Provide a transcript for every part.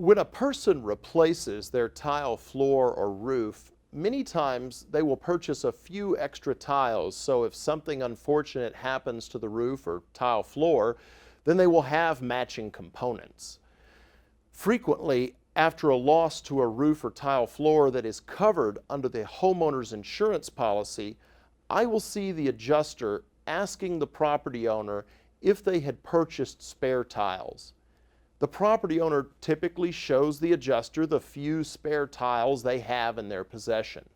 When a person replaces their tile floor or roof, many times they will purchase a few extra tiles, so if something unfortunate happens to the roof or tile floor, then they will have matching components. Frequently, after a loss to a roof or tile floor that is covered under the homeowner's insurance policy, I will see the adjuster asking the property owner if they had purchased spare tiles. The property owner typically shows the adjuster the few spare tiles they have in their possession.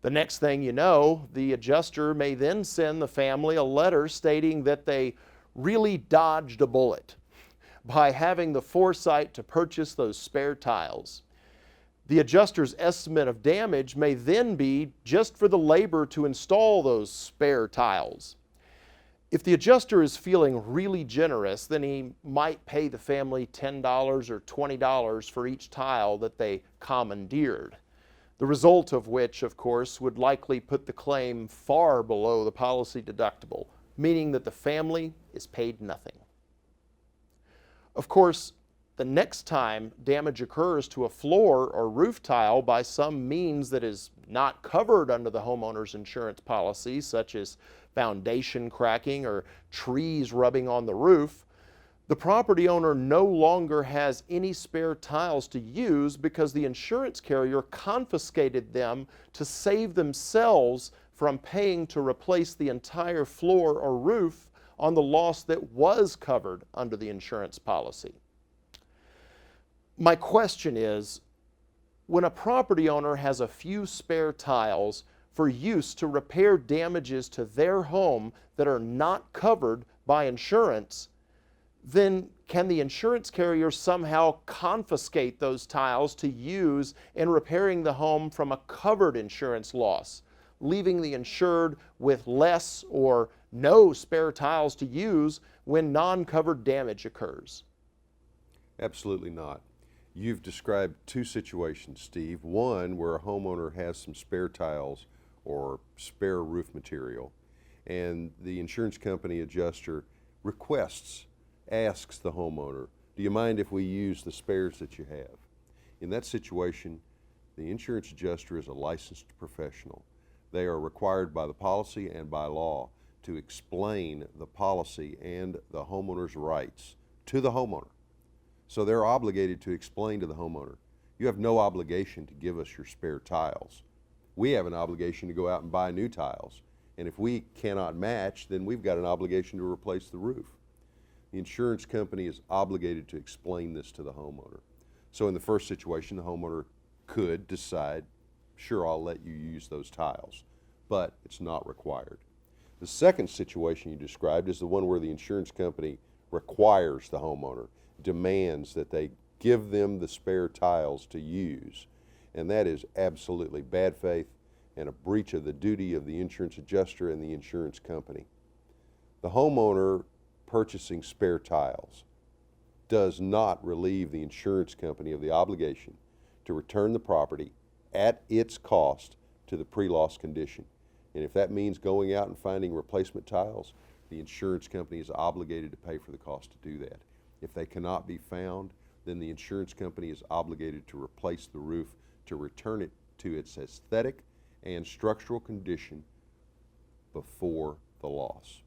The next thing you know, the adjuster may then send the family a letter stating that they really dodged a bullet by having the foresight to purchase those spare tiles. The adjuster's estimate of damage may then be just for the labor to install those spare tiles. If the adjuster is feeling really generous, then he might pay the family $10 or $20 for each tile that they commandeered. The result of which, of course, would likely put the claim far below the policy deductible, meaning that the family is paid nothing. Of course, the next time damage occurs to a floor or roof tile by some means that is not covered under the homeowner's insurance policy, such as foundation cracking or trees rubbing on the roof, the property owner no longer has any spare tiles to use because the insurance carrier confiscated them to save themselves from paying to replace the entire floor or roof on the loss that was covered under the insurance policy. My question is, when a property owner has a few spare tiles for use to repair damages to their home that are not covered by insurance, then can the insurance carrier somehow confiscate those tiles to use in repairing the home from a covered insurance loss, leaving the insured with less or no spare tiles to use when non-covered damage occurs? Absolutely not. You've described two situations, Steve. One where a homeowner has some spare tiles or spare roof material, and the insurance company adjuster asks the homeowner, do you mind if we use the spares that you have? In that situation, the insurance adjuster is a licensed professional. They are required by the policy and by law to explain the policy and the homeowner's rights to the homeowner. So they're obligated to explain to the homeowner, you have no obligation to give us your spare tiles. We have an obligation to go out and buy new tiles. And if we cannot match, then we've got an obligation to replace the roof. The insurance company is obligated to explain this to the homeowner. So in the first situation, the homeowner could decide, sure, I'll let you use those tiles, but it's not required. The second situation you described is the one where the insurance company requires the homeowner, demands that they give them the spare tiles to use, and that is absolutely bad faith and a breach of the duty of the insurance adjuster and the insurance company. The homeowner purchasing spare tiles does not relieve the insurance company of the obligation to return the property at its cost to the pre-loss condition. And if that means going out and finding replacement tiles, the insurance company is obligated to pay for the cost to do that. If they cannot be found, then the insurance company is obligated to replace the roof to return it to its aesthetic and structural condition before the loss.